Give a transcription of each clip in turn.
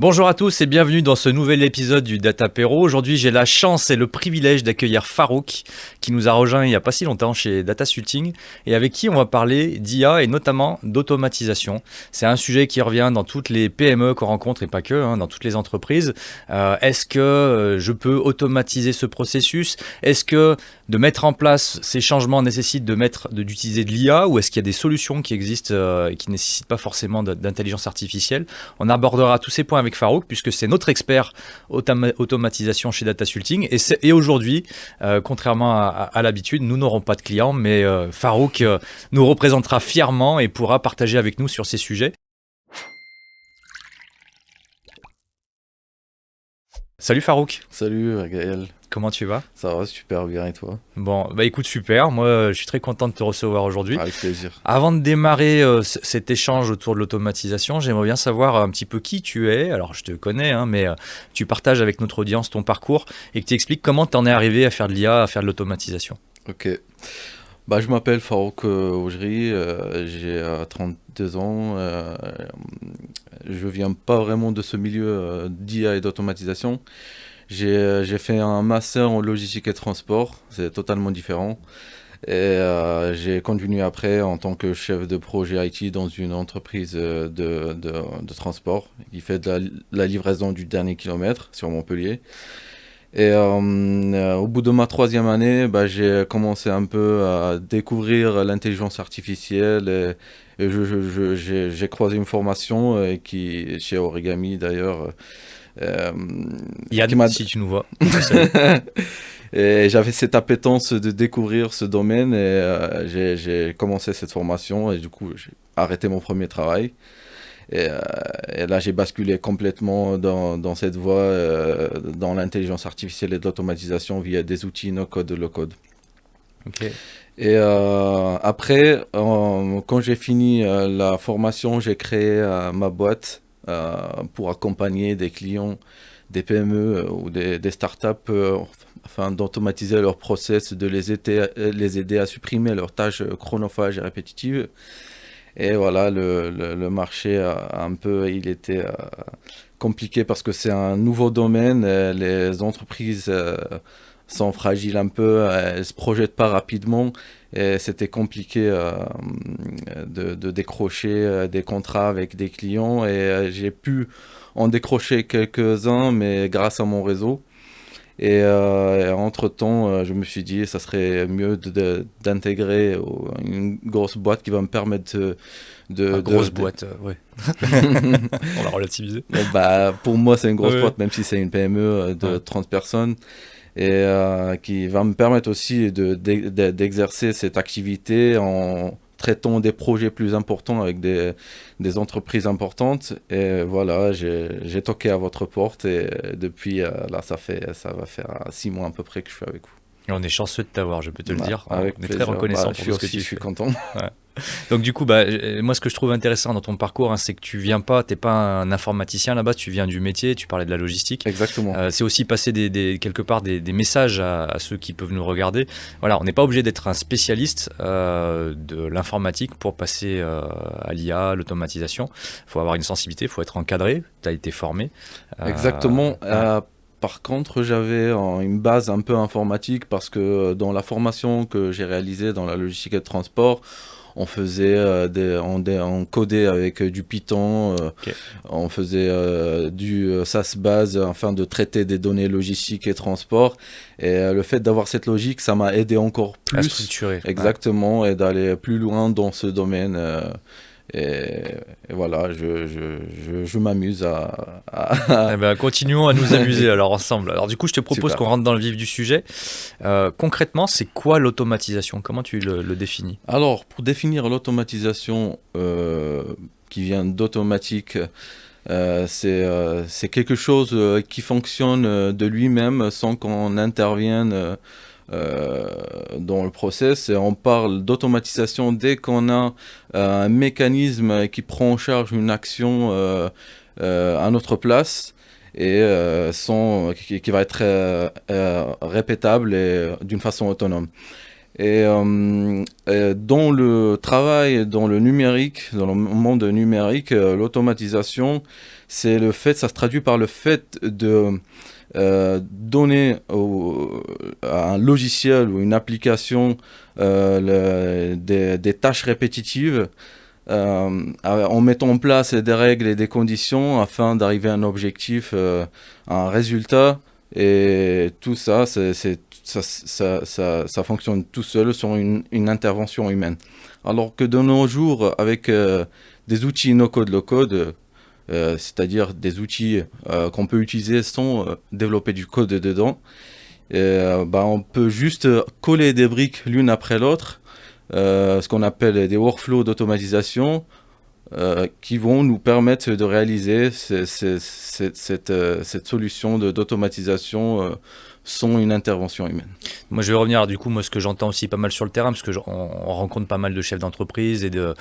Bonjour à tous et bienvenue dans ce nouvel épisode du Datapéro. Aujourd'hui, j'ai la chance et le privilège d'accueillir Farouk qui nous a rejoint il n'y a pas si longtemps chez Datasulting et avec qui on va parler d'IA et notamment d'automatisation. C'est un sujet qui revient dans toutes les PME qu'on rencontre et pas que, dans toutes les entreprises. Est-ce que je peux automatiser ce processus? Est-ce que de mettre en place ces changements nécessite d'utiliser de l'IA ou est-ce qu'il y a des solutions qui existent et qui ne nécessitent pas forcément d'intelligence artificielle? On abordera tous ces points avec Farouk puisque c'est notre expert automatisation chez Datasulting et aujourd'hui, contrairement à l'habitude, nous n'aurons pas de clients mais Farouk nous représentera fièrement et pourra partager avec nous sur ces sujets. Salut Farouk. Salut Gaël, Comment tu vas? ça va super bien et toi? Bon, bah écoute, super. Moi, je suis très content de te recevoir aujourd'hui. Avec plaisir. Avant de démarrer cet échange autour de l'automatisation, j'aimerais bien savoir un petit peu qui tu es. Alors, je te connais, mais tu partages avec notre audience ton parcours et que tu expliques comment tu en es arrivé à faire de l'IA, à faire de l'automatisation. Ok. Je m'appelle Farouk Oujri, j'ai 32 ans. Je viens pas vraiment de ce milieu d'IA et d'automatisation. J'ai fait un master en logistique et transport, c'est totalement différent. Et j'ai continué après en tant que chef de projet IT dans une entreprise de transport qui fait de la livraison du dernier kilomètre sur Montpellier. Et au bout de ma troisième année, j'ai commencé un peu à découvrir l'intelligence artificielle j'ai croisé une formation chez Origami d'ailleurs. Yann, si tu nous vois. Et j'avais cette appétence de découvrir ce domaine et j'ai commencé cette formation et du coup j'ai arrêté mon premier travail. Et là, j'ai basculé complètement dans cette voie, dans l'intelligence artificielle et de l'automatisation via des outils no-code, low-code. Ok. Et après, quand j'ai fini la formation, j'ai créé ma boîte pour accompagner des clients, des PME ou des startups afin d'automatiser leur process, de les aider à supprimer leurs tâches chronophages et répétitives. Et voilà, le marché il était compliqué parce que c'est un nouveau domaine. Les entreprises sont fragiles un peu, elles se projettent pas rapidement. Et c'était compliqué de décrocher des contrats avec des clients. Et j'ai pu en décrocher quelques-uns, mais grâce à mon réseau. Et entre-temps, je me suis dit, ça serait mieux d'intégrer une grosse boîte qui va me permettre Grosse boîte, ouais. On l'a relativisé. Pour moi, c'est une grosse Ouais. boîte, même si c'est une PME de 30 personnes. Et qui va me permettre aussi d'exercer cette activité en traitant des projets plus importants avec des entreprises importantes. Et voilà, j'ai toqué à votre porte et depuis là, ça va faire 6 mois à peu près que je suis avec vous. Et on est chanceux de t'avoir, je peux te le dire. Avec On est très plaisir. reconnaissant Je pour suis tout ce que tu je suis fais. content. Ouais. Donc du coup, moi ce que je trouve intéressant dans ton parcours, c'est que t'es pas un informaticien là-bas, tu viens du métier, tu parlais de la logistique. Exactement. C'est aussi passer quelque part des messages à ceux qui peuvent nous regarder. Voilà, on n'est pas obligé d'être un spécialiste de l'informatique pour passer à l'IA, l'automatisation. Il faut avoir une sensibilité, il faut être encadré, tu as été formé. Exactement. Ouais. Par contre, j'avais une base un peu informatique parce que dans la formation que j'ai réalisée dans la logistique et le transport, on faisait on codait avec du Python, Ok. on faisait du SAS base afin de traiter des données logistiques et transport. Et le fait d'avoir cette logique, ça m'a aidé encore À plus, structurer. exactement, et d'aller plus loin dans ce domaine. Et, et voilà, je m'amuse Eh ben, continuons à nous amuser alors ensemble. Alors du coup, je te propose Super. qu'on rentre dans le vif du sujet. Concrètement, c'est quoi l'automatisation? Comment tu le définis? Alors, pour définir l'automatisation qui vient d'automatique, c'est quelque chose qui fonctionne de lui-même sans qu'on intervienne dans le process. Et on parle d'automatisation dès qu'on a un mécanisme qui prend en charge une action à notre place et qui va être répétable et d'une façon autonome. Et dans le travail, dans le numérique, dans le monde numérique, l'automatisation, ça se traduit par le fait de donner à un logiciel ou une application des tâches répétitives en mettant en place des règles et des conditions afin d'arriver à un objectif, à un résultat. Et tout ça, ça fonctionne tout seul sur une intervention humaine. Alors que de nos jours, avec des outils no-code, low-code, c'est-à-dire des outils qu'on peut utiliser sans développer du code dedans, on peut juste coller des briques l'une après l'autre, ce qu'on appelle des workflows d'automatisation, qui vont nous permettre de réaliser cette solution d'automatisation sans une intervention humaine. Moi, je vais revenir, du coup, moi, ce que j'entends aussi pas mal sur le terrain, parce que on rencontre pas mal de chefs d'entreprise et de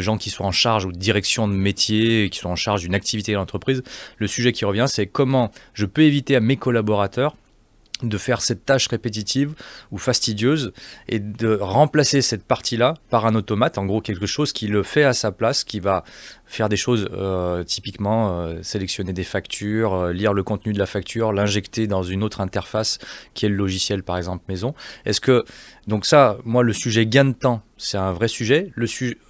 gens qui sont en charge ou de direction de métier, et qui sont en charge d'une activité de l'entreprise. Le sujet qui revient, c'est comment je peux éviter à mes collaborateurs de faire cette tâche répétitive ou fastidieuse et de remplacer cette partie-là par un automate, en gros quelque chose qui le fait à sa place, qui va faire des choses typiquement sélectionner des factures, lire le contenu de la facture, l'injecter dans une autre interface qui est le logiciel par exemple maison. Est-ce que donc ça, moi le sujet gain de temps, c'est un vrai sujet.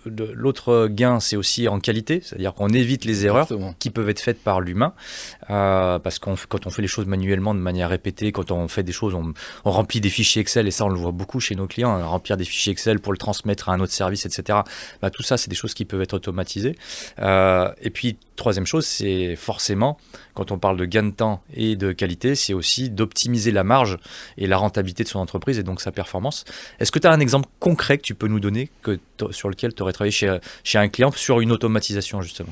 L'autre gain, c'est aussi en qualité, c'est-à-dire qu'on évite les erreurs qui peuvent être faites par l'humain, parce que quand on fait les choses manuellement de manière répétée, quand on fait des choses, on remplit des fichiers Excel, et ça on le voit beaucoup chez nos clients, remplir des fichiers Excel pour le transmettre à un autre service, etc. Tout ça, c'est des choses qui peuvent être automatisées. Et puis, troisième chose, c'est forcément, quand on parle de gain de temps et de qualité, c'est aussi d'optimiser la marge et la rentabilité de son entreprise et donc sa performance. Est-ce que tu as un exemple concret que tu peux nous donner sur lequel tu aurais travaillé chez un client sur une automatisation justement?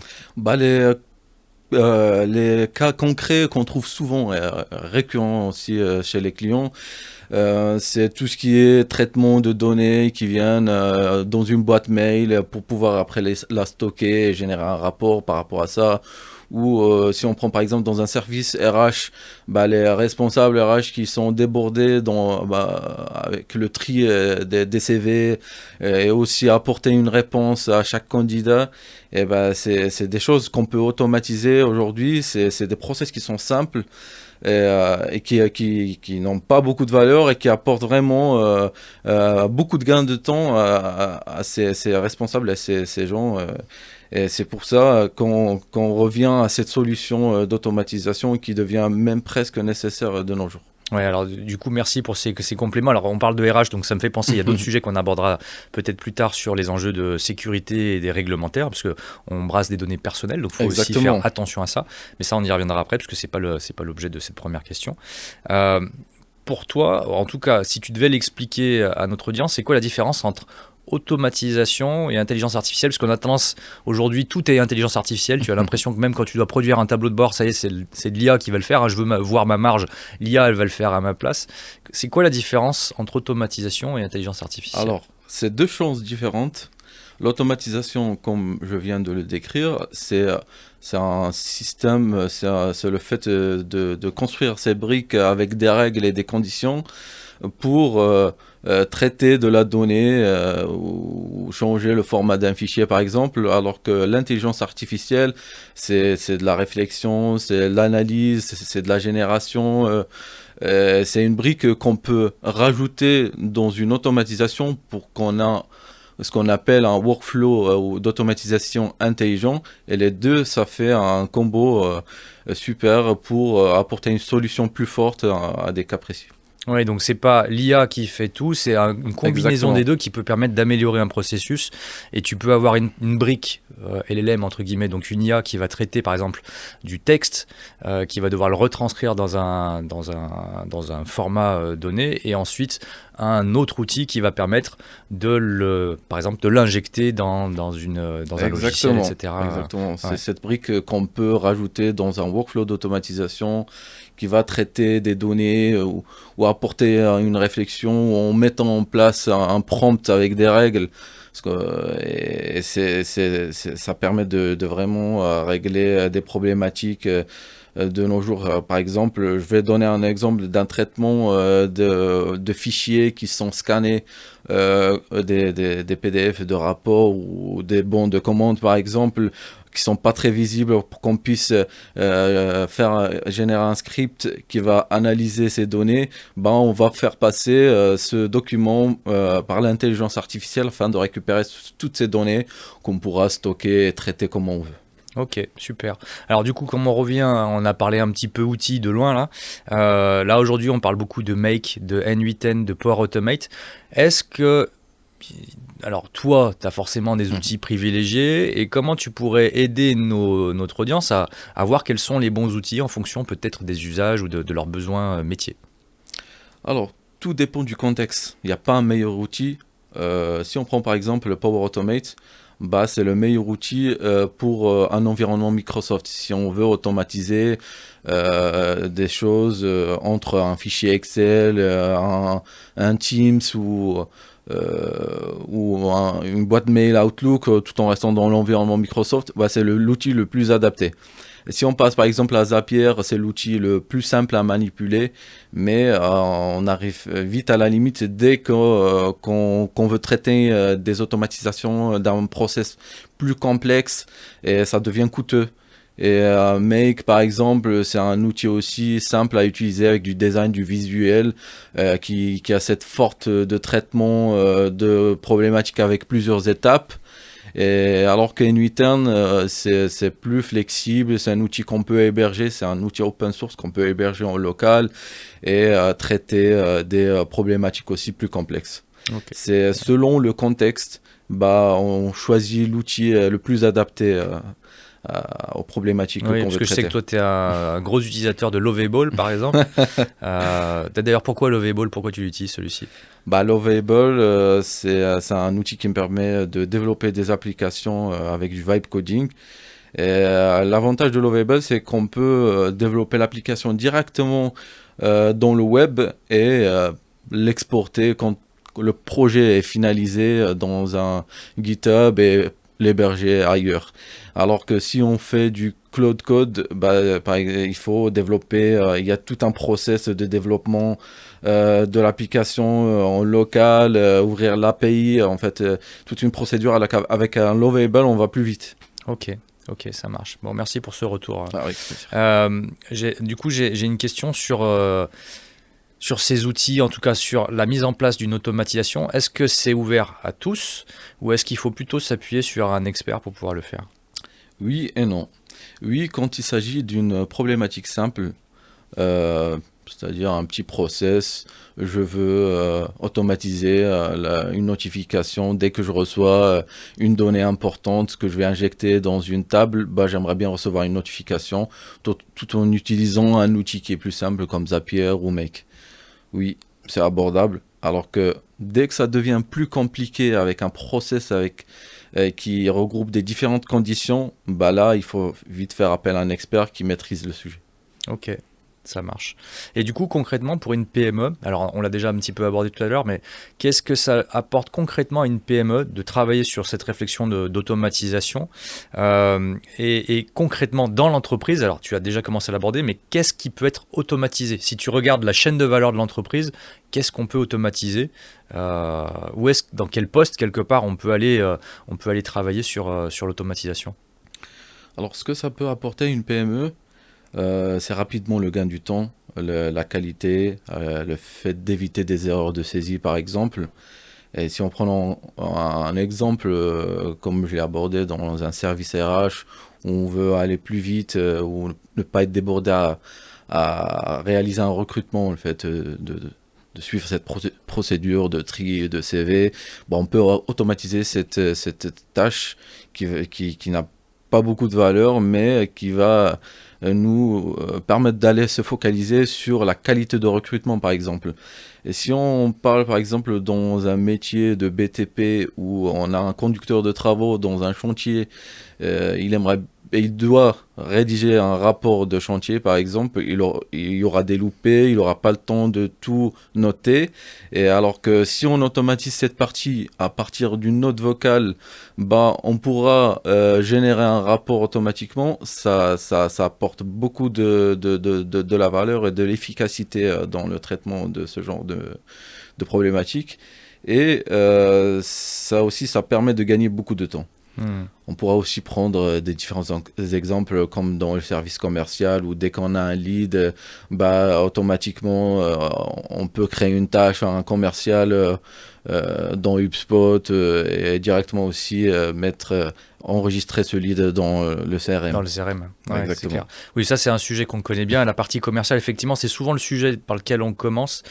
Les cas concrets qu'on trouve souvent récurrents aussi chez les clients, c'est tout ce qui est traitement de données qui viennent dans une boîte mail pour pouvoir après la stocker et générer un rapport par rapport à ça. Ou si on prend par exemple dans un service RH, les responsables RH qui sont débordés avec le tri des CV et aussi apporter une réponse à chaque candidat, et c'est des choses qu'on peut automatiser aujourd'hui. C'est des process qui sont simples et qui n'ont pas beaucoup de valeur et qui apportent vraiment beaucoup de gains de temps à ces responsables, à ces gens. Et c'est pour ça qu'on revient à cette solution d'automatisation qui devient même presque nécessaire de nos jours. Ouais, alors du coup, merci pour ces compléments. Alors, on parle de RH, donc ça me fait penser, il y a d'autres sujets qu'on abordera peut-être plus tard sur les enjeux de sécurité et des réglementaires, parce qu'on brasse des données personnelles, donc il faut aussi faire attention à ça. Mais ça, on y reviendra après, parce que c'est pas l'objet de cette première question. Pour toi, en tout cas, si tu devais l'expliquer à notre audience, c'est quoi la différence entre automatisation et intelligence artificielle? Parce qu'on a tendance, aujourd'hui, tout est intelligence artificielle. Tu as l'impression que même quand tu dois produire un tableau de bord, ça y est, c'est de l'IA qui va le faire. Je veux voir ma marge, l'IA, elle va le faire à ma place. C'est quoi la différence entre automatisation et intelligence artificielle? Alors, c'est deux choses différentes. L'automatisation, comme je viens de le décrire, c'est un système, c'est le fait de construire ces briques avec des règles et des conditions pour traiter de la donnée ou changer le format d'un fichier par exemple, alors que l'intelligence artificielle, c'est de la réflexion, c'est de l'analyse, c'est de la génération. C'est une brique qu'on peut rajouter dans une automatisation pour qu'on ait ce qu'on appelle un workflow d'automatisation intelligent. Et les deux, ça fait un combo super pour apporter une solution plus forte à des cas précis. Oui, donc c'est pas l'IA qui fait tout, c'est une combinaison Exactement. des deux qui peut permettre d'améliorer un processus. Et tu peux avoir une brique LLM entre guillemets, donc une IA qui va traiter par exemple du texte, qui va devoir le retranscrire dans un format donné, et ensuite un autre outil qui va permettre par exemple de l'injecter dans un logiciel, etc. Exactement. Ouais. C'est cette brique qu'on peut rajouter dans un workflow d'automatisation qui va traiter des données ou apporter une réflexion ou en mettant en place un prompt avec des règles. Parce que, ça permet de vraiment régler des problématiques de nos jours. Par exemple, je vais donner un exemple d'un traitement de fichiers qui sont scannés, des PDF de rapports ou des bons de commande, par exemple, qui sont pas très visibles pour qu'on puisse générer un script qui va analyser ces données. On va faire passer ce document par l'intelligence artificielle afin de récupérer toutes ces données qu'on pourra stocker et traiter comme on veut. Ok, super. Alors du coup, comme on revient, on a parlé un petit peu outils de loin là. Là aujourd'hui, on parle beaucoup de Make, de N8N, de Power Automate. Est-ce que, alors toi, tu as forcément des outils privilégiés et comment tu pourrais aider notre audience à voir quels sont les bons outils en fonction peut-être des usages ou de leurs besoins métiers? Alors, tout dépend du contexte. Il n'y a pas un meilleur outil. Si on prend par exemple le Power Automate, c'est le meilleur outil pour un environnement Microsoft. Si on veut automatiser des choses entre un fichier Excel, un Teams ou une boîte mail Outlook, tout en restant dans l'environnement Microsoft, c'est l'outil le plus adapté. Si on passe par exemple à Zapier, c'est l'outil le plus simple à manipuler, mais on arrive vite à la limite dès qu'on veut traiter des automatisations d'un process plus complexe et ça devient coûteux. Et Make par exemple, c'est un outil aussi simple à utiliser avec du design, du visuel, qui a cette force de traitement de problématiques avec plusieurs étapes. Et alors que N8N, c'est plus flexible, c'est un outil qu'on peut héberger, c'est un outil open source qu'on peut héberger en local et traiter des problématiques aussi plus complexes. Okay. C'est selon le contexte, on choisit l'outil le plus adapté aux problématiques qu'on veut traiter. Parce que je sais que toi, tu es un gros utilisateur de Lovable, par exemple. D'ailleurs, pourquoi Lovable? Pourquoi tu l'utilises, celui-ci? Lovable, c'est un outil qui me permet de développer des applications avec du vibe coding. L'avantage de Lovable, c'est qu'on peut développer l'application directement dans le web et l'exporter quand le projet est finalisé dans un GitHub et l'héberger ailleurs. Alors que si on fait du cloud code, il faut développer, il y a tout un process de développement de l'application en local, ouvrir l'API, en fait, toute une procédure avec un Lovable, on va plus vite. Ok, ça marche. Bon, merci pour ce retour. Ah oui, du coup, j'ai une question sur ces outils, en tout cas sur la mise en place d'une automatisation. Est-ce que c'est ouvert à tous ou est-ce qu'il faut plutôt s'appuyer sur un expert pour pouvoir le faire? Oui et non. Oui, quand il s'agit d'une problématique simple, c'est-à-dire un petit process, je veux automatiser une notification dès que je reçois une donnée importante que je vais injecter dans une table, j'aimerais bien recevoir une notification tout en utilisant un outil qui est plus simple comme Zapier ou Make. Oui, c'est abordable, alors que dès que ça devient plus compliqué avec un process qui regroupe des différentes conditions, là, il faut vite faire appel à un expert qui maîtrise le sujet. Ok, ça marche. Et du coup, concrètement, pour une PME, alors on l'a déjà un petit peu abordé tout à l'heure, mais qu'est-ce que ça apporte concrètement à une PME de travailler sur cette réflexion d'automatisation et concrètement dans l'entreprise? Alors, tu as déjà commencé à l'aborder, mais qu'est-ce qui peut être automatisé? Si tu regardes la chaîne de valeur de l'entreprise, qu'est-ce qu'on peut automatiser? Dans quel poste, quelque part, on peut aller travailler sur l'automatisation? Alors, ce que ça peut apporter à une PME, c'est rapidement le gain du temps, la qualité, le fait d'éviter des erreurs de saisie par exemple. Et si on prend un exemple comme je l'ai abordé dans un service RH où on veut aller plus vite ou ne pas être débordé à réaliser un recrutement, le fait de suivre cette procédure de tri de CV, on peut automatiser cette tâche qui n'a pas beaucoup de valeur mais qui va nous permettre d'aller se focaliser sur la qualité de recrutement par exemple. Et si on parle par exemple dans un métier de BTP où on a un conducteur de travaux dans un chantier, il aimerait il doit rédiger un rapport de chantier, par exemple, il y aura des loupés, il n'aura pas le temps de tout noter. Et alors que si on automatise cette partie à partir d'une note vocale, bah, on pourra générer un rapport automatiquement. Ça apporte beaucoup de la valeur et de l'efficacité dans le traitement de ce genre de problématiques. Et ça aussi, ça permet de gagner beaucoup de temps. On pourra aussi prendre des différents exemples comme dans le service commercial où dès qu'on a un lead, bah, automatiquement on peut créer une tâche à un commercial dans HubSpot et directement aussi enregistrer ce lead dans le CRM. Dans le CRM, ouais, exactement. C'est clair. Oui, ça c'est un sujet qu'on connaît bien. La partie commerciale, effectivement, c'est souvent le sujet par lequel on commence,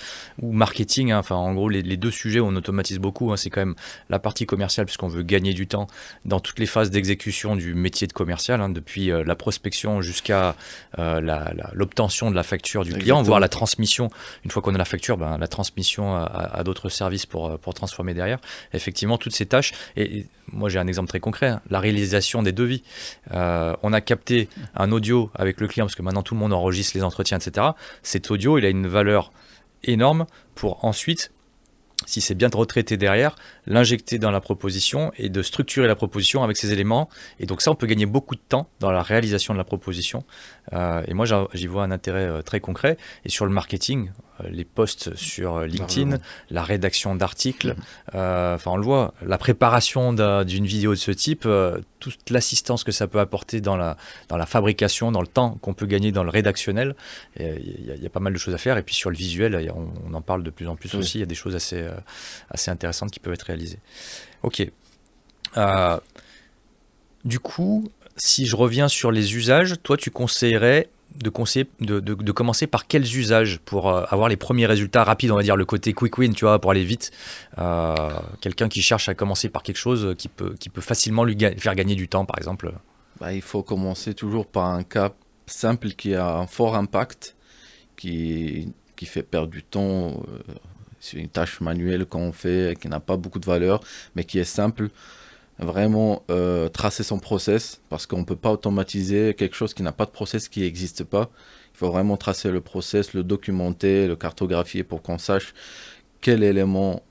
ou marketing, hein. Enfin, en gros, les deux sujets où on automatise beaucoup, hein, c'est quand même la partie commerciale, puisqu'on veut gagner du temps dans toutes les phases d'exécution du métier de commercial, hein, depuis la prospection jusqu'à l'obtention de la facture du client, voire la transmission. Une fois qu'on a la facture, ben, la transmission à d'autres services pour transformer derrière. Effectivement, toutes ces tâches. Et moi, j'ai un exemple très concret, hein, la réalisation des devis. On a capté un audio avec le client, parce que maintenant tout le monde enregistre les entretiens, etc. Cet audio, il a une valeur énorme pour ensuite, si c'est bien retraité derrière, l'injecter dans la proposition et de structurer la proposition avec ces éléments. Et donc ça, on peut gagner beaucoup de temps dans la réalisation de la proposition. Et moi, j'y vois un intérêt très concret. Et sur le marketing, les posts sur LinkedIn, la rédaction d'articles, enfin on le voit, la préparation d'une vidéo de ce type, toute l'assistance que ça peut apporter dans la fabrication, dans le temps qu'on peut gagner dans le rédactionnel, il y a pas mal de choses à faire. Et puis sur le visuel, on en parle de plus en plus aussi, il y a des choses assez intéressantes qui peuvent être réalisées. Ok. Du coup, si je reviens sur les usages, toi tu conseillerais de commencer par quels usages pour avoir les premiers résultats rapides, on va dire le côté quick win, tu vois, pour aller vite. Quelqu'un qui cherche à commencer par quelque chose qui peut facilement lui faire gagner du temps, par exemple. Bah, il faut commencer toujours par un cas simple qui a un fort impact, qui fait perdre du temps. C'est une tâche manuelle qu'on fait, qui n'a pas beaucoup de valeur, mais qui est simple. Vraiment tracer son process, parce qu'on ne peut pas automatiser quelque chose qui n'a pas de process, qui n'existe pas. Il faut vraiment tracer le process, le documenter, le cartographier pour qu'on sache quel élément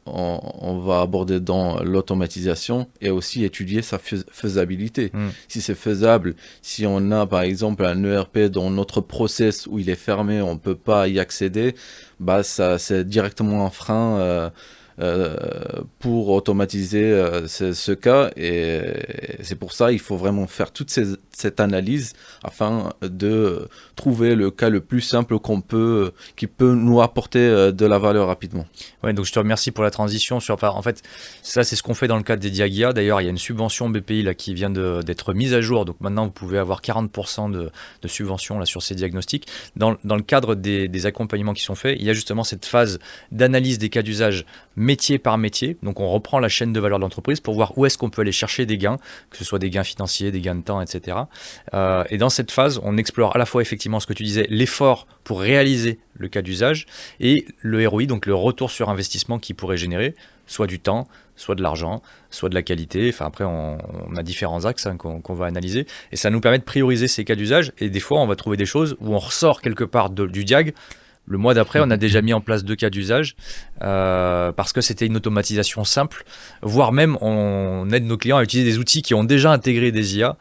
on va aborder dans l'automatisation, et aussi étudier sa faisabilité. Si c'est faisable, si on a par exemple un ERP dans notre process où il est fermé, on ne peut pas y accéder, bah ça, c'est directement un frein pour automatiser ce cas, et c'est pour ça il faut vraiment faire toute cette analyse afin de trouver le cas le plus simple qui peut nous apporter de la valeur rapidement. Ouais, donc je te remercie pour la transition. En fait, ça c'est ce qu'on fait dans le cadre des Diagia. D'ailleurs, il y a une subvention BPI là, qui vient d'être mise à jour. Donc maintenant, vous pouvez avoir 40% de subvention là, sur ces diagnostics. Dans le cadre des accompagnements qui sont faits, il y a justement cette phase d'analyse des cas d'usage métier par métier. Donc on reprend la chaîne de valeur de l'entreprise pour voir où est-ce qu'on peut aller chercher des gains, que ce soit des gains financiers, des gains de temps, etc. Et dans cette phase, on explore à la fois effectivement ce que tu disais, l'effort pour réaliser le cas d'usage, et le ROI, donc le retour sur investissement qu'il pourrait générer, soit du temps, soit de l'argent, soit de la qualité. Enfin, après, on a différents axes qu'on va analyser, et ça nous permet de prioriser ces cas d'usage. Et des fois, on va trouver des choses où on ressort quelque part du diag. Le mois d'après, on a déjà mis en place 2 cas d'usage parce que c'était une automatisation simple, voire même on aide nos clients à utiliser des outils qui ont déjà intégré des IA.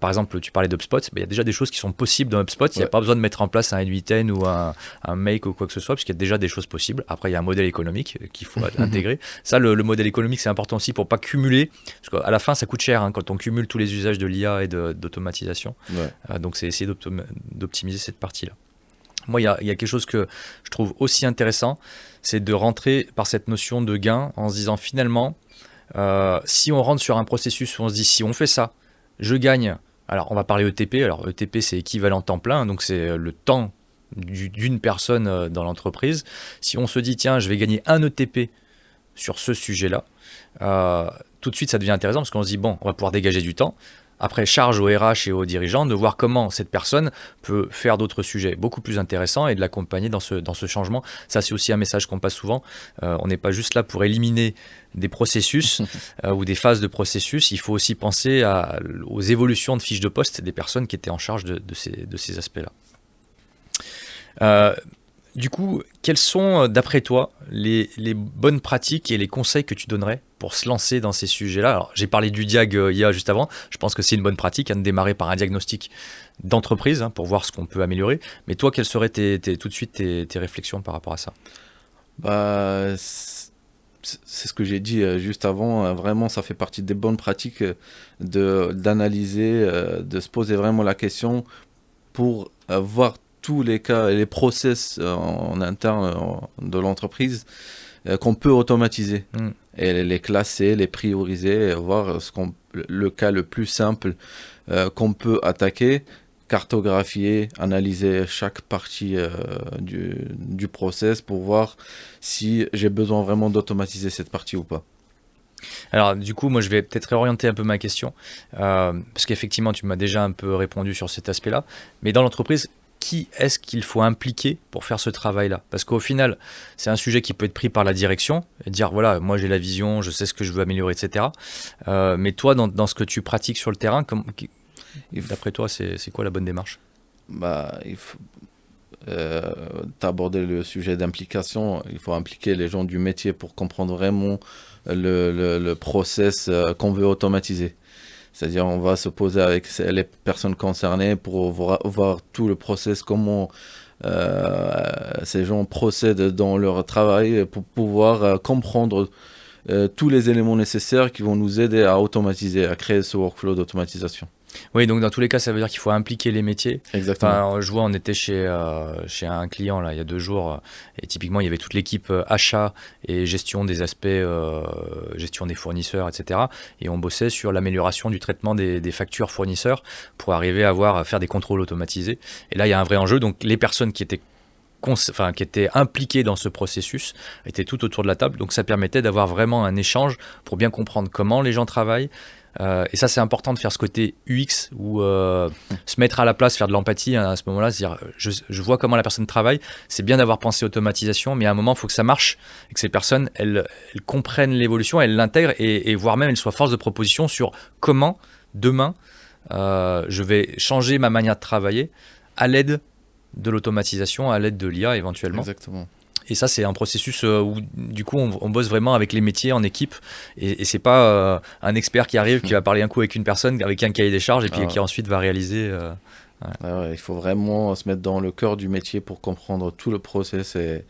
Par exemple, tu parlais d'HubSpot, il y a déjà des choses qui sont possibles dans HubSpot. Il n'y a pas besoin de mettre en place un N8N ou un Make ou quoi que ce soit, puisqu'il y a déjà des choses possibles. Après, il y a un modèle économique qu'il faut intégrer. Ça, le modèle économique, c'est important aussi pour ne pas cumuler, parce qu'à la fin, ça coûte cher quand on cumule tous les usages de l'IA et d'automatisation. Donc, c'est essayer d'optimiser cette partie-là. Moi, il y a quelque chose que je trouve aussi intéressant, c'est de rentrer par cette notion de gain en se disant finalement, si on rentre sur un processus où on se dit si on fait ça, je gagne. Alors, on va parler ETP. Alors, ETP, c'est équivalent temps plein, donc c'est le temps d'une personne dans l'entreprise. Si on se dit tiens, je vais gagner un ETP sur ce sujet-là, tout de suite, ça devient intéressant parce qu'on se dit bon, on va pouvoir dégager du temps. après, charge aux RH et aux dirigeants de voir comment cette personne peut faire d'autres sujets beaucoup plus intéressants et de l'accompagner dans ce changement. Ça, c'est aussi un message qu'on passe souvent. On n'est pas juste là pour éliminer des processus ou des phases de processus. Il faut aussi penser aux évolutions de fiches de poste des personnes qui étaient en charge de ces aspects-là. Du coup, quelles sont, d'après toi, les bonnes pratiques et les conseils que tu donnerais pour se lancer dans ces sujets-là? Alors, j'ai parlé du diag IA juste avant. Je pense que c'est une bonne pratique de démarrer par un diagnostic d'entreprise pour voir ce qu'on peut améliorer. Mais toi, quelles seraient tout de suite tes réflexions par rapport à ça? Bah, c'est ce que j'ai dit juste avant. Vraiment, ça fait partie des bonnes pratiques d'analyser, de se poser vraiment la question pour voir tous les cas et les process en interne de l'entreprise qu'on peut automatiser et les classer, les prioriser, voir le cas le plus simple qu'on peut attaquer, cartographier, analyser chaque partie du process pour voir si j'ai besoin vraiment d'automatiser cette partie ou pas. Alors du coup, moi je vais peut-être réorienter un peu ma question, parce qu'effectivement tu m'as déjà un peu répondu sur cet aspect-là, mais dans l'entreprise, qui est-ce qu'il faut impliquer pour faire ce travail-là? Parce qu'au final, c'est un sujet qui peut être pris par la direction, et dire voilà, moi j'ai la vision, je sais ce que je veux améliorer, etc. Mais toi, dans ce que tu pratiques sur le terrain, d'après toi, c'est quoi la bonne démarche? Bah, il faut t'aborder le sujet d'implication. Il faut impliquer les gens du métier pour comprendre vraiment le process qu'on veut automatiser. C'est-à-dire, on va se poser avec les personnes concernées pour voir tout le process, comment ces gens procèdent dans leur travail pour pouvoir comprendre tous les éléments nécessaires qui vont nous aider à automatiser, à créer ce workflow d'automatisation. Oui, donc dans tous les cas, ça veut dire qu'il faut impliquer les métiers. Exactement. Enfin, je vois, on était chez un client là, il y a 2 jours, et typiquement, il y avait toute l'équipe achat et gestion des aspects, gestion des fournisseurs, etc. Et on bossait sur l'amélioration du traitement des factures fournisseurs pour arriver à faire des contrôles automatisés. Et là, il y a un vrai enjeu. Donc, les personnes qui étaient impliquées dans ce processus étaient tout autour de la table. Donc, ça permettait d'avoir vraiment un échange pour bien comprendre comment les gens travaillent. Et ça, c'est important de faire ce côté UX ou se mettre à la place, faire de l'empathie à ce moment-là, c'est-à-dire je vois comment la personne travaille, c'est bien d'avoir pensé automatisation, mais à un moment, il faut que ça marche et que ces personnes, elles comprennent l'évolution, elles l'intègrent et voire même elles soient force de proposition sur comment demain je vais changer ma manière de travailler à l'aide de l'automatisation, à l'aide de l'IA éventuellement. Exactement. Et ça, c'est un processus où, du coup, on bosse vraiment avec les métiers en équipe. Et c'est pas un expert qui arrive, qui va parler un coup avec une personne, avec un cahier des charges, et puis qui ensuite va réaliser. Il faut vraiment se mettre dans le cœur du métier pour comprendre tout le process et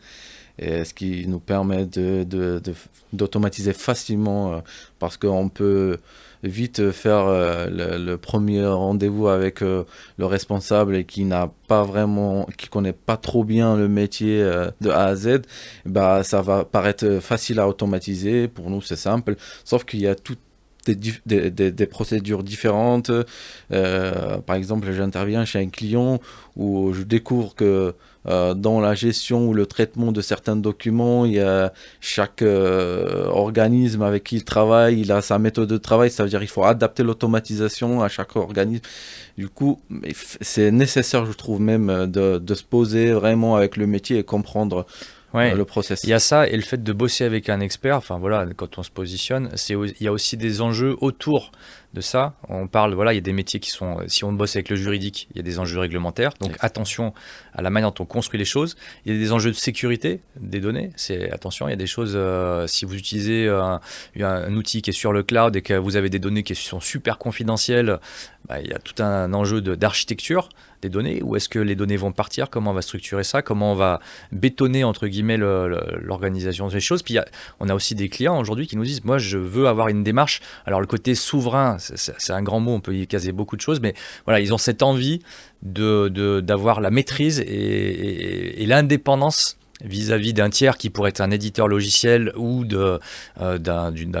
ce qui nous permet d'automatiser facilement parce qu'on peut vite faire le premier rendez-vous avec le responsable et qui connaît pas trop bien le métier de A à Z, bah, ça va paraître facile à automatiser. Pour nous, c'est simple, sauf qu'il y a tout des procédures différentes. Par exemple, j'interviens chez un client où je découvre que dans la gestion ou le traitement de certains documents, il y a chaque organisme avec qui il travaille, il a sa méthode de travail, ça veut dire qu'il faut adapter l'automatisation à chaque organisme. Du coup, c'est nécessaire, je trouve même, de se poser vraiment avec le métier et comprendre le process. Il y a ça et le fait de bosser avec un expert, enfin voilà, quand on se positionne, il y a aussi des enjeux autour de ça. On parle, voilà, il y a des métiers qui sont, si on bosse avec le juridique, il y a des enjeux réglementaires, donc attention à la manière dont on construit les choses. Il y a des enjeux de sécurité des données, attention, il y a des choses, si vous utilisez un outil qui est sur le cloud et que vous avez des données qui sont super confidentielles, il y a tout un enjeu d'architecture des données. Où est-ce que les données vont partir? Comment on va structurer ça? Comment on va bétonner, entre guillemets, l'organisation des choses? Puis on a aussi des clients aujourd'hui qui nous disent, moi, je veux avoir une démarche. Alors, le côté souverain, c'est un grand mot, on peut y caser beaucoup de choses, mais voilà, ils ont cette envie d'avoir la maîtrise et l'indépendance vis-à-vis d'un tiers qui pourrait être un éditeur logiciel ou d'un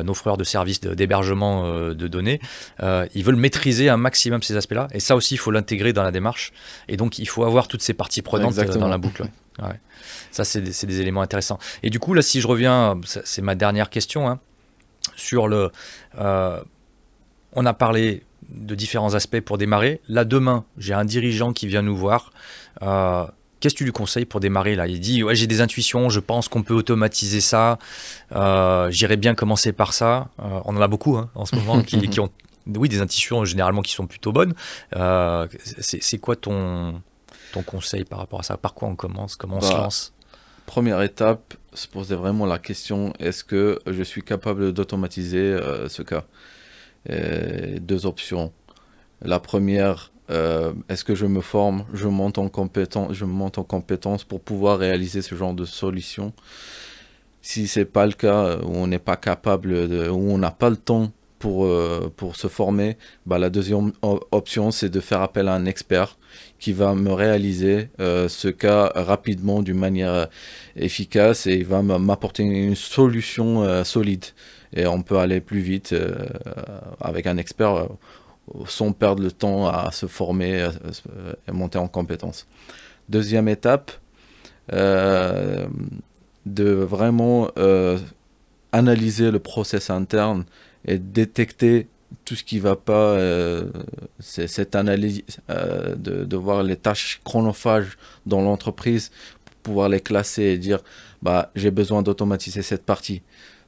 offreur de services d'hébergement de données. Ils veulent maîtriser un maximum ces aspects-là. Et ça aussi, il faut l'intégrer dans la démarche. Et donc, il faut avoir toutes ces parties prenantes dans la boucle. Ouais. Ça, c'est des éléments intéressants. Et du coup, là, si je reviens, c'est ma dernière question, sur on a parlé de différents aspects pour démarrer. Là, demain, j'ai un dirigeant qui vient nous voir. Qu'est-ce que tu lui conseilles pour démarrer là? Il dit ouais, j'ai des intuitions, je pense qu'on peut automatiser ça. J'irais bien commencer par ça. On en a beaucoup en ce moment qui ont des intuitions généralement qui sont plutôt bonnes. C'est quoi ton conseil par rapport à ça? Par quoi on commence? Comment on se lance? Première étape, se poser vraiment la question, est-ce que je suis capable d'automatiser ce cas? Deux options. La première, est-ce que je me forme, je monte en compétence pour pouvoir réaliser ce genre de solution? Si c'est pas le cas, où on n'est pas capable, où on n'a pas le temps pour se former, la deuxième option, c'est de faire appel à un expert qui va me réaliser ce cas rapidement, d'une manière efficace, et il va m'apporter une solution solide. Et on peut aller plus vite avec un expert sans perdre le temps à se former et monter en compétences. Deuxième étape, de vraiment analyser le process interne et détecter tout ce qui ne va pas. C'est cette analyse de voir les tâches chronophages dans l'entreprise pour pouvoir les classer et dire j'ai besoin d'automatiser cette partie.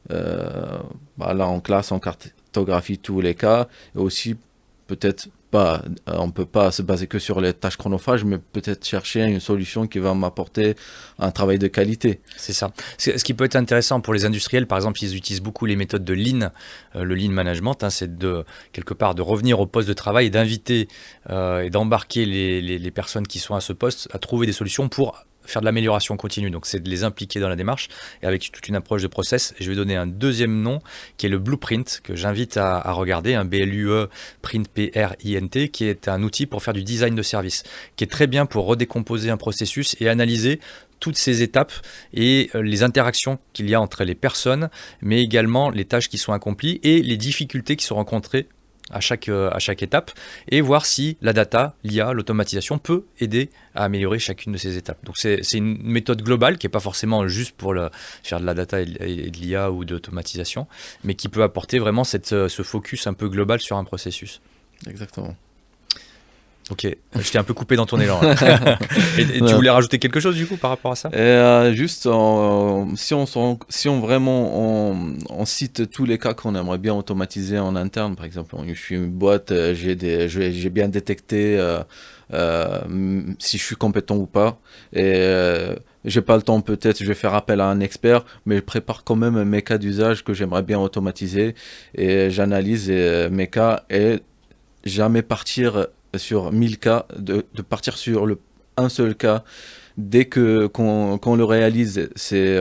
Là, on classe, on cartographie tous les cas, et aussi peut-être pas, on ne peut pas se baser que sur les tâches chronophages, mais peut-être chercher une solution qui va m'apporter un travail de qualité. C'est ça. Ce qui peut être intéressant pour les industriels, par exemple, ils utilisent beaucoup les méthodes de Lean, le Lean Management, c'est quelque part de revenir au poste de travail et d'inviter et d'embarquer les personnes qui sont à ce poste à trouver des solutions pour faire de l'amélioration continue. Donc c'est de les impliquer dans la démarche et avec toute une approche de process. Je vais donner un deuxième nom qui est le Blueprint, que j'invite à regarder, un BLUE Print PRINT, qui est un outil pour faire du design de service, qui est très bien pour redécomposer un processus et analyser toutes ces étapes et les interactions qu'il y a entre les personnes, mais également les tâches qui sont accomplies et les difficultés qui sont rencontrées à chaque étape, et voir si la data, l'IA, l'automatisation peut aider à améliorer chacune de ces étapes. Donc c'est une méthode globale qui n'est pas forcément juste pour faire de la data et de l'IA ou de l'automatisation, mais qui peut apporter vraiment ce focus un peu global sur un processus. Exactement. Ok, je t'ai un peu coupé dans ton élan. Et tu voulais rajouter quelque chose du coup par rapport à ça? Juste, si on vraiment on cite tous les cas qu'on aimerait bien automatiser en interne, par exemple, je suis une boîte, j'ai bien détecté si je suis compétent ou pas, et j'ai pas le temps, peut-être je vais faire appel à un expert, mais je prépare quand même mes cas d'usage que j'aimerais bien automatiser, et j'analyse mes cas, et jamais partir sur 1000 cas, de partir sur un seul cas. Dès qu'on le réalise,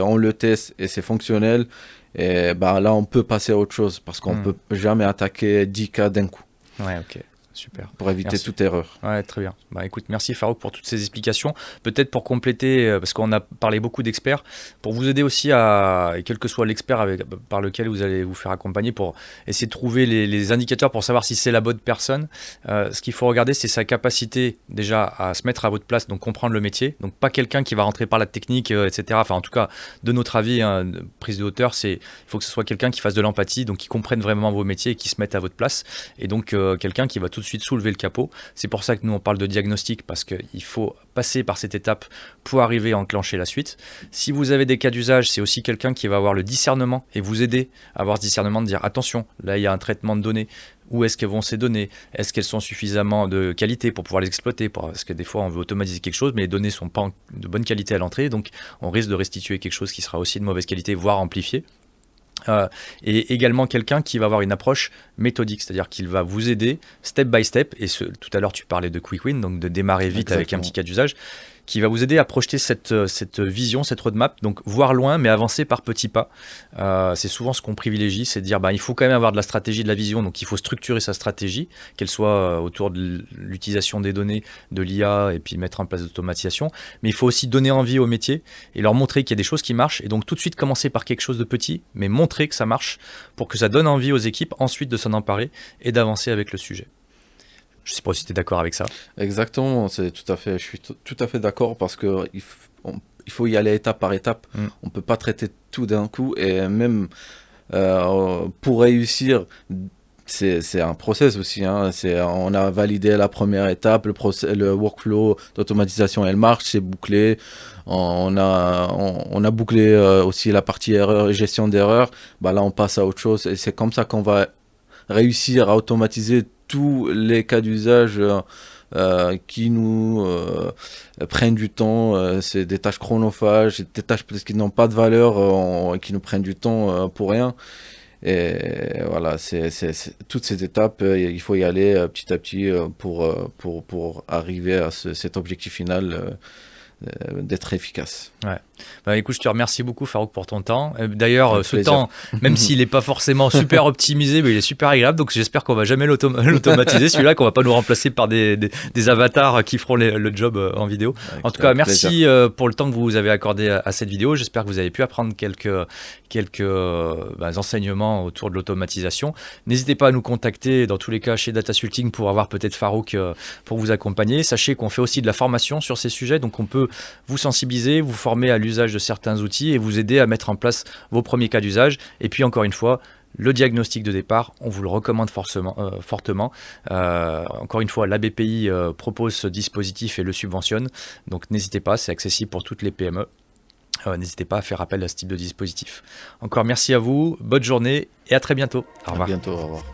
on le teste et c'est fonctionnel, et là on peut passer à autre chose, parce qu'on peut jamais attaquer 10 cas d'un coup. Ouais, ok. Super. Pour éviter toute erreur. Ouais, très bien. Écoute, merci Farouk pour toutes ces explications. Peut-être pour compléter, parce qu'on a parlé beaucoup d'experts, pour vous aider aussi et quel que soit l'expert par lequel vous allez vous faire accompagner, pour essayer de trouver les indicateurs pour savoir si c'est la bonne personne. Ce qu'il faut regarder, c'est sa capacité déjà à se mettre à votre place, donc comprendre le métier. Donc pas quelqu'un qui va rentrer par la technique, etc. Enfin, en tout cas, de notre avis, prise de hauteur, il faut que ce soit quelqu'un qui fasse de l'empathie, donc qui comprenne vraiment vos métiers et qui se mette à votre place. Et donc quelqu'un qui va tout de suite soulever le capot. C'est pour ça que nous on parle de diagnostic, parce qu'il faut passer par cette étape pour arriver à enclencher la suite. Si vous avez des cas d'usage, c'est aussi quelqu'un qui va avoir le discernement et vous aider à avoir ce discernement de dire attention, là il y a un traitement de données. Où est-ce qu'elles vont ces données? Est-ce qu'elles sont suffisamment de qualité pour pouvoir les exploiter? Parce que des fois on veut automatiser quelque chose, mais les données ne sont pas de bonne qualité à l'entrée, donc on risque de restituer quelque chose qui sera aussi de mauvaise qualité, voire amplifié. Et également quelqu'un qui va avoir une approche méthodique, c'est-à-dire qu'il va vous aider step by step, et tout à l'heure tu parlais de quick win, donc de démarrer vite. Exactement. Avec un petit cas d'usage, qui va vous aider à projeter cette vision, cette roadmap, donc voir loin mais avancer par petits pas. C'est souvent ce qu'on privilégie, c'est de dire il faut quand même avoir de la stratégie, de la vision, donc il faut structurer sa stratégie, qu'elle soit autour de l'utilisation des données, de l'IA, et puis mettre en place de l'automatisation, mais il faut aussi donner envie au métier et leur montrer qu'il y a des choses qui marchent, et donc tout de suite commencer par quelque chose de petit, mais montrer que ça marche pour que ça donne envie aux équipes ensuite de s'en emparer et d'avancer avec le sujet. Je ne sais pas si tu es d'accord avec ça. Exactement, je suis tout à fait d'accord, parce qu'il faut y aller étape par étape. On ne peut pas traiter tout d'un coup, et même pour réussir, c'est un process aussi. Hein. On a validé la première étape, le workflow d'automatisation, elle marche, c'est bouclé. On a bouclé aussi la partie erreur et gestion d'erreurs. Bah là, on passe à autre chose. Et c'est comme ça qu'on va réussir à automatiser tous les cas d'usage qui nous prennent du temps. C'est des tâches chronophages, des tâches peut-être qui n'ont pas de valeur, qui nous prennent du temps pour rien. Et voilà, toutes ces étapes, il faut y aller petit à petit pour arriver à cet objectif final d'être efficace. Ouais. Bah, écoute, je te remercie beaucoup, Farouk, pour ton temps. D'ailleurs, ce temps, même s'il n'est pas forcément super optimisé, mais il est super agréable. Donc, j'espère qu'on va jamais l'automatiser, celui-là, qu'on va pas nous remplacer par des avatars qui feront le job en vidéo. En tout cas, merci pour le temps que vous avez accordé à cette vidéo. J'espère que vous avez pu apprendre quelques enseignements autour de l'automatisation. N'hésitez pas à nous contacter, dans tous les cas, chez Datasulting pour avoir peut-être Farouk pour vous accompagner. Sachez qu'on fait aussi de la formation sur ces sujets, donc on peut vous sensibiliser, vous former à l'usage de certains outils et vous aider à mettre en place vos premiers cas d'usage. Et puis encore une fois, le diagnostic de départ, on vous le recommande fortement. Encore une fois, la BPI propose ce dispositif et le subventionne. Donc n'hésitez pas, c'est accessible pour toutes les PME. N'hésitez pas à faire appel à ce type de dispositif. Encore merci à vous, bonne journée et à très bientôt. Au revoir. À bientôt, au revoir.